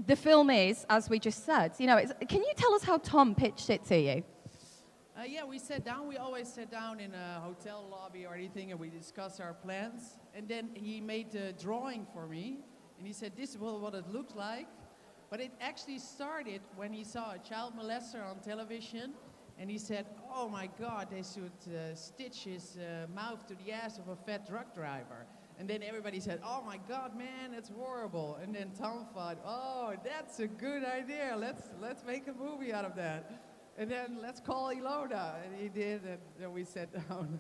the film is, as we just said, can you tell us how Tom pitched it to you? Yeah, we sat down. We always sat down in a hotel lobby or anything, and we discussed our plans. And then he made a drawing for me, and he said, this is what it looked like. But it actually started when he saw a child molester on television, and he said, oh my God, they should stitch his mouth to the ass of a fat truck driver. And then everybody said, oh my God, man, that's horrible. And then Tom thought, oh, that's a good idea. Let's make a movie out of that. And then let's call Ilona. And he did, and then we sat down.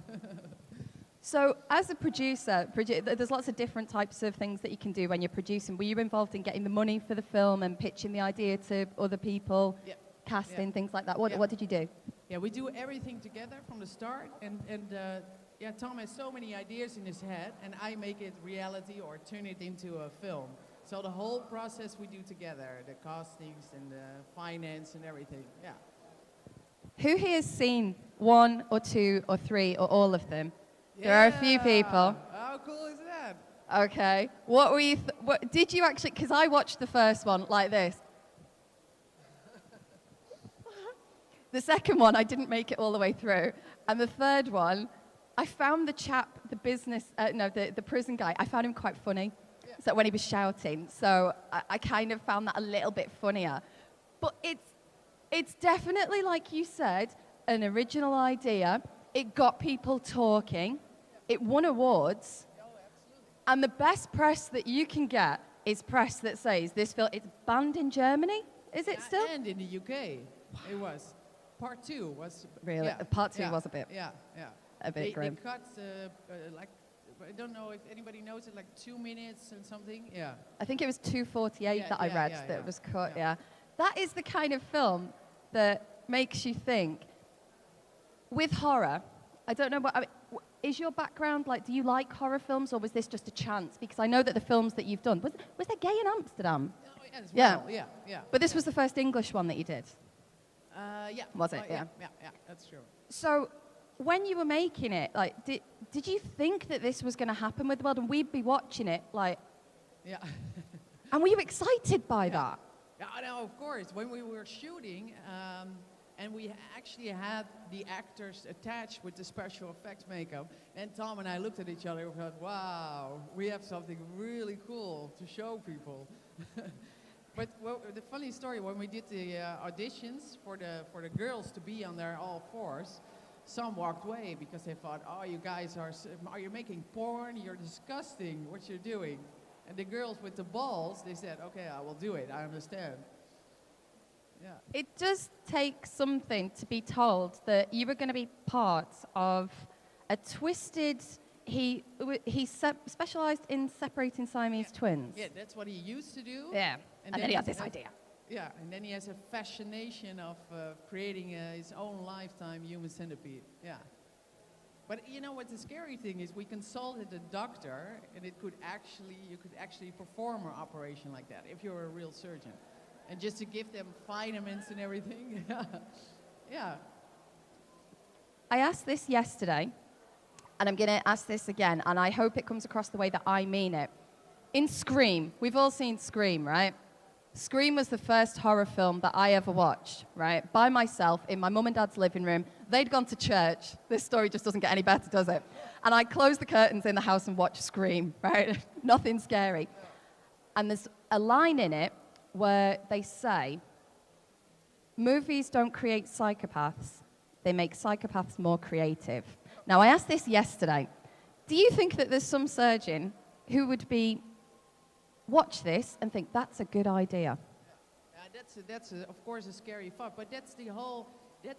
So as a producer, there's lots of different types of things that you can do when you're producing. Were you involved in getting the money for the film and pitching the idea to other people, casting, things like that? What did you do? Yeah, we do everything together from the start. And Tom has so many ideas in his head, and I make it reality or turn it into a film. So the whole process we do together, the castings and the finance and everything, yeah. Who here has seen 1 or 2 or 3 or all of them? There are a few people. How cool is that? Okay. What were you? What did you actually? Because I watched the first one like this. The second one, I didn't make it all the way through, and the third one, I found the chap, the prison guy. I found him quite funny. Yeah. So when he was shouting, so I kind of found that a little bit funnier. But it's definitely, like you said, an original idea. It got people talking. It won awards. Oh, absolutely. And the best press that you can get is press that says this film, it's banned in Germany, is it still? And in the UK, it was. Part 2 was... Really? Yeah, Part 2 was a bit... Yeah. A bit grim. They cut, I don't know if anybody knows it, like 2 minutes and something, yeah. I think it was 2:48 that I read that was cut, yeah. That is the kind of film that makes you think. With horror, I don't know is your background, do you like horror films, or was this just a chance? Because I know that the films that you've done, was there Gay in Amsterdam? Oh, yeah. But this was the first English one that you did? Yeah. Was it? Yeah, that's true. So when you were making it, did you think that this was going to happen with the world, and we'd be watching it, Yeah. And were you excited by that? Yeah, no, of course. When we were shooting, and we actually had the actors attached with the special effects makeup, and Tom and I looked at each other and thought, wow, we have something really cool to show people. But the funny story, when we did the auditions for the girls to be on their all fours, some walked away because they thought, oh, you guys are you making porn? You're disgusting what you're doing. And the girls with the balls, they said, okay, I will do it, I understand. Yeah. It does take something to be told that you were going to be part of a twisted... He specialized in separating Siamese twins. Yeah, that's what he used to do. Yeah, and then he has this idea. Yeah, and then he has a fascination of creating his own lifetime Human Centipede. Yeah. But you know what the scary thing is? We consulted a doctor, and you could actually perform an operation like that if you're a real surgeon. And just to give them vitamins and everything. Yeah. I asked this yesterday, and I'm going to ask this again, and I hope it comes across the way that I mean it. In Scream, we've all seen Scream, right? Scream was the first horror film that I ever watched, right? By myself in my mum and dad's living room. They'd gone to church. This story just doesn't get any better, does it? And I closed the curtains in the house and watched Scream, right? Nothing scary. And there's a line in it where they say, movies don't create psychopaths, they make psychopaths more creative. Now, I asked this yesterday. Do you think that there's some surgeon who would watch this and think, that's a good idea? That's of course a scary thought, but that's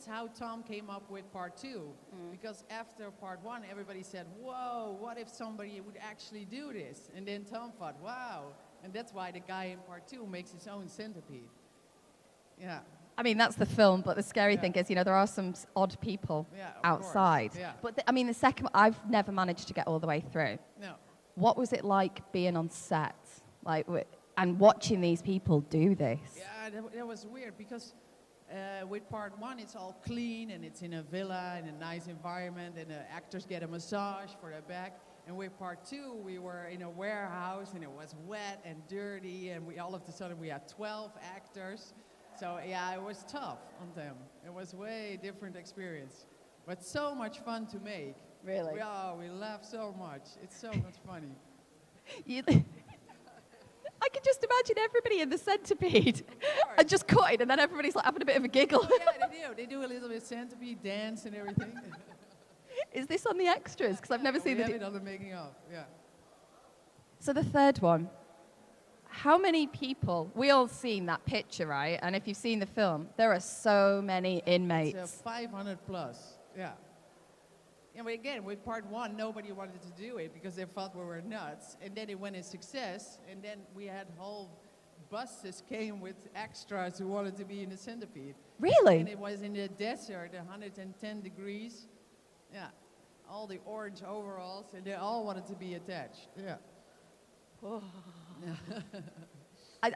how Tom came up with part 2. Because after part 1, everybody said, whoa, what if somebody would actually do this? And then Tom thought, wow. And that's why the guy in part 2 makes his own centipede. Yeah. I mean, that's the film, but the scary thing is, there are some odd people outside. Yeah. But the second one, I've never managed to get all the way through. No. What was it like being on set, and watching these people do this? Yeah, that was weird because with part 1, it's all clean and it's in a villa in a nice environment, and the actors get a massage for their back. And with part 2, we were in a warehouse, and it was wet and dirty, and we all of a sudden we had 12 actors. So yeah, it was tough on them. It was way different experience, but so much fun to make. Really? We laughed so much. It's so much funny. I can just imagine everybody in the centipede and just cutting, and then everybody's like having a bit of a giggle. Oh, yeah, they do. They do a little bit centipede dance and everything. Is this on the extras? Because I've never seen we the. have it on the making of. Yeah. So the third one. How many people? We all seen that picture, right? And if you've seen the film, there are so many inmates. It's 500 plus. Yeah. And again, with part 1, nobody wanted to do it because they thought we were nuts. And then it went a success. And then we had whole buses came with extras who wanted to be in the centipede. Really? And it was in the desert, 110 degrees. Yeah. All the orange overalls, and they all wanted to be attached. Yeah. Oh.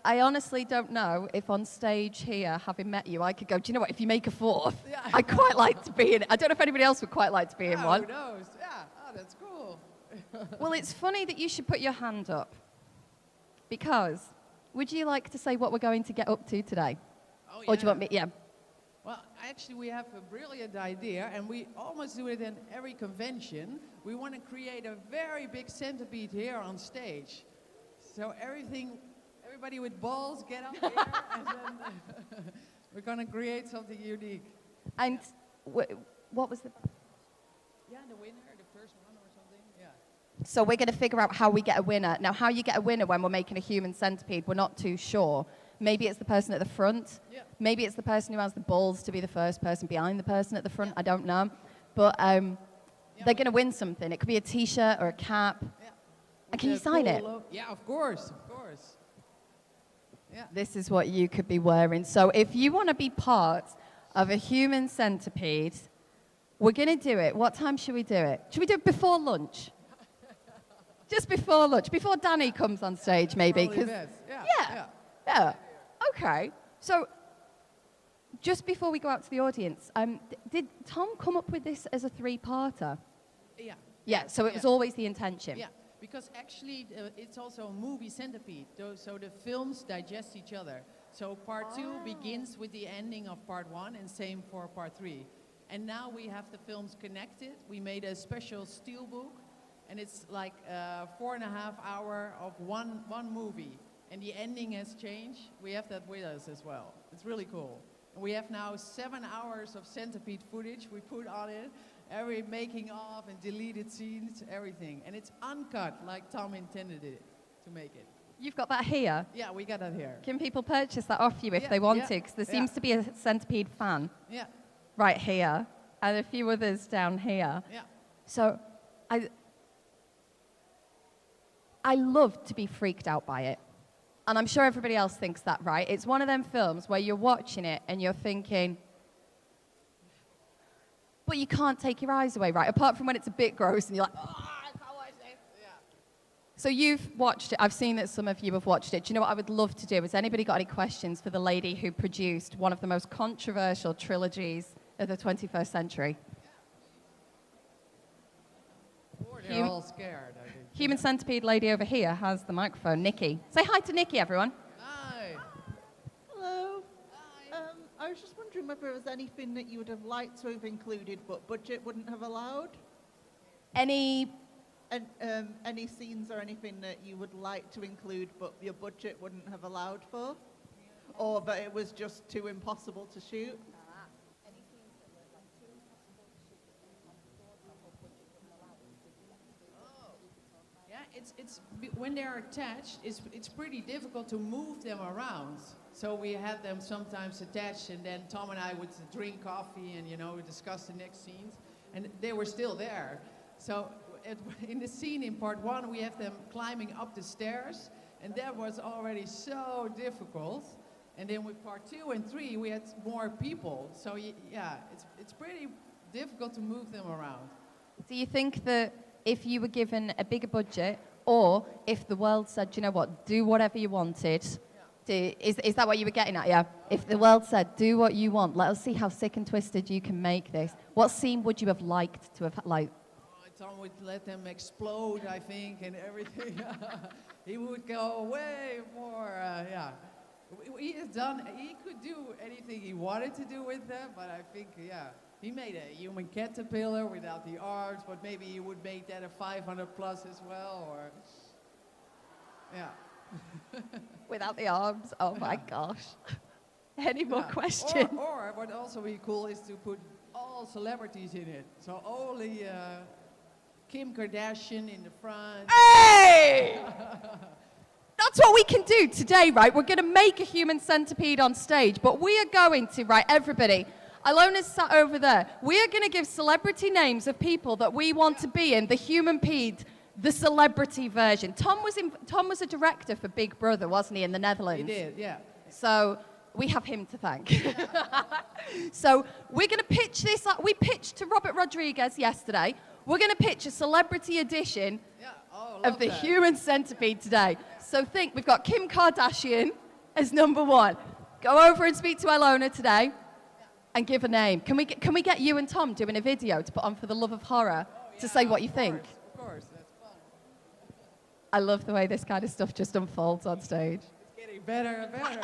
I honestly don't know if on stage here, having met you, I could go, do you know what, if you make a fourth, Yeah. I'd quite like to be in it. I don't know if anybody else would quite like to be in one. Who knows? Yeah. Oh, that's cool. Well, it's funny that you should put your hand up, because would you like to say what we're going to get up to today? Oh, Or do you want me, yeah. Well, actually, we have a brilliant idea, and we almost do it in every convention. We want to create a very big centipede here on stage. So everybody with balls, get up here, and then we're going to create something unique. And what was the... Yeah, the winner, the first one or something, yeah. So we're going to figure out how we get a winner. Now, how you get a winner when we're making a human centipede, we're not too sure. Maybe it's the person at the front. Yeah. Maybe it's the person who has the balls to be the first person behind the person at the front. I don't know. But they're going to win something. It could be a T-shirt or a cap. Yeah. And can you sign it? Yeah, of course, of course. Yeah. This is what you could be wearing. So if you want to be part of a human centipede, we're going to do it. What time should we do it? Should we do it before lunch? Just before lunch, before Danny comes on stage, maybe. Probably 'Cause best. yeah. Yeah. Okay. So just before we go out to the audience, did Tom come up with this as a 3-parter? Yeah. Yeah. So it was always the intention. Yeah, because actually it's also a movie centipede, so the films digest each other. So part 2 begins with the ending of part 1, and same for part 3. And now we have the films connected. We made a special steelbook, and it's like 4.5 hours of one movie. And the ending has changed. We have that with us as well. It's really cool. And we have now 7 hours of centipede footage we put on it. Every making of and deleted scenes, everything. And it's uncut like Tom intended it to make it. You've got that here. Yeah, we got that here. Can people purchase that off you if Yeah, they want yeah, to? Because there yeah. seems to be a centipede fan Yeah, right here and a few others down here. yeah. So I love to be freaked out by it. And I'm sure everybody else thinks that, right? It's one of them films where you're watching it and you're thinking, but you can't take your eyes away, right? Apart from when it's a bit gross and you're like, oh, I can't watch this. Yeah. So you've watched it. I've seen that some of you have watched it. Do you know what I would love to do? Has anybody got any questions for the lady who produced one of the most controversial trilogies of the 21st century? Or they're all scared, I think. Human Centipede lady over here has the microphone. Nikki. Say hi to Nikki, everyone. Hi. Hello. Hi. I was just wondering whether there was anything that you would have liked to have included but budget wouldn't have allowed? Any... And any scenes or anything that you would like to include but your budget wouldn't have allowed for? Or that it was just too impossible to shoot? When they're attached, it's pretty difficult to move them around. So we had them sometimes attached, and then Tom and I would drink coffee and discuss the next scenes, and they were still there. So in the scene in part 1, we have them climbing up the stairs, and that was already so difficult. And then with part 2 and 3, we had more people. So yeah, it's pretty difficult to move them around. Do you think that if you were given a bigger budget, or if the world said, you know what, do whatever you wanted, is that what you were getting at, yeah? If the world said, do what you want, let us see how sick and twisted you can make this, what scene would you have liked to have, like? Tom would let them explode, I think, and everything. He would go way more, yeah. He could do anything he wanted to do with them, but I think, yeah. He made a human caterpillar without the arms, but maybe he would make that a 500 plus as well, or, yeah. Without the arms. Oh my gosh. Any more Yeah. questions? Or what also would be cool is to put all celebrities in it. So only Kim Kardashian in the front. Hey! That's what we can do today, right? We're going to make a human centipede on stage, but we are going to, right, everybody. Ilona's sat over there. We are going to give celebrity names of people that we want to be in the Human Pede, the celebrity version. Tom was a director for Big Brother, wasn't he, in the Netherlands? He did, yeah. So we have him to thank. So we're going to pitch this. We pitched to Robert Rodriguez yesterday. We're going to pitch a celebrity edition of the Human Centipede today. So think, we've got Kim Kardashian as number one. Go over and speak to Ilona today and give a name. Can we get you and Tom doing a video to put on For the Love of Horror to say what you think? Of course, that's fun. I love the way this kind of stuff just unfolds on stage. It's getting better and better.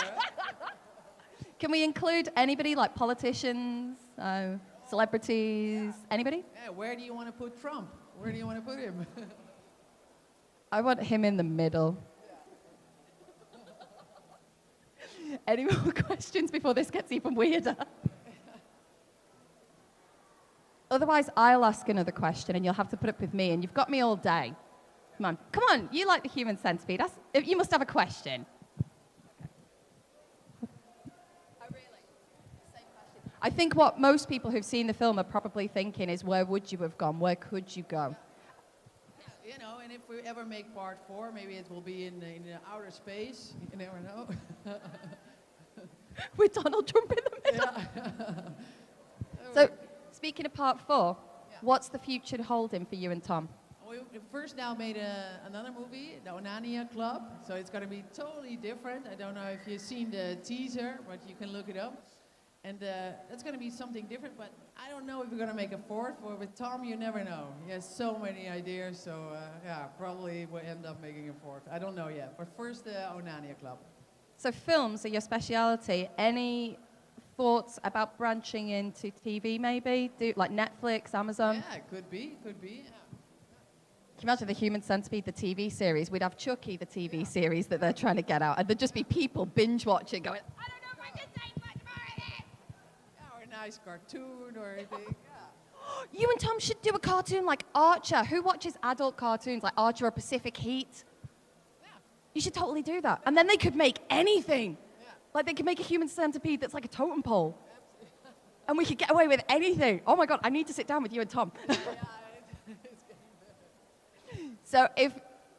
Can we include anybody, like politicians, celebrities, anybody? Yeah, where do you want to put Trump? Where do you want to put him? I want him in the middle. Any more questions before this gets even weirder? Otherwise, I'll ask another question and you'll have to put up with me, and you've got me all day. Come on, you like the Human Centipede. You must have a question. I think what most people who've seen the film are probably thinking is, where would you have gone? Where could you go? You know, and if we ever make part 4, maybe it will be in outer space. You never know. With Donald Trump in the middle. Yeah. So, speaking of part 4, what's the future holding for you and Tom? We first now made another movie, the Onania Club. So it's going to be totally different. I don't know if you've seen the teaser, but you can look it up. And that's going to be something different, but I don't know if we're going to make a 4th. But with Tom, you never know. He has so many ideas, so yeah, probably we'll end up making a 4th. I don't know yet. But first, the Onania Club. So films are your speciality. Any thoughts about branching into TV maybe? Like Netflix, Amazon? Yeah, it could be, yeah. Can you imagine the Human Centipede, the TV series? We'd have Chucky, the TV series that they're trying to get out, and there'd just be people binge watching going, I don't know if I can say much more of this. Yeah, or a nice cartoon or anything. Yeah. You and Tom should do a cartoon like Archer. Who watches adult cartoons like Archer or Pacific Heat? Yeah. You should totally do that. And then they could make anything. Yeah. Like they could make a Human Centipede that's like a totem pole. And we could get away with anything. Oh my God, I need to sit down with you and Tom. Yeah, it's getting better. So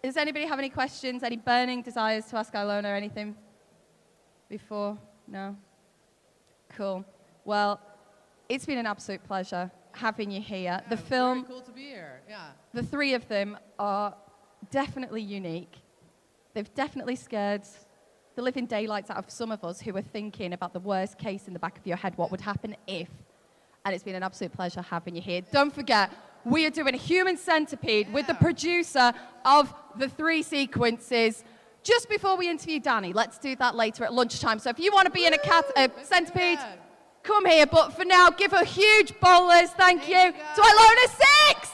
does anybody have any questions, any burning desires to ask Ilona or anything before? No? Cool. Well, it's been an absolute pleasure having you here. Yeah, The film, very cool to be here. Yeah. the three of them are definitely unique. They've definitely scared the living daylights out of some of us who are thinking about the worst case in the back of your head, what would happen if. And it's been an absolute pleasure having you here. Don't forget, we are doing a Human Centipede with the producer of the 3 sequences just before we interview Danny. Let's do that later at lunchtime. So if you want to be in a centipede, come here. But for now, give a huge bowlers thank you to Ilona Six.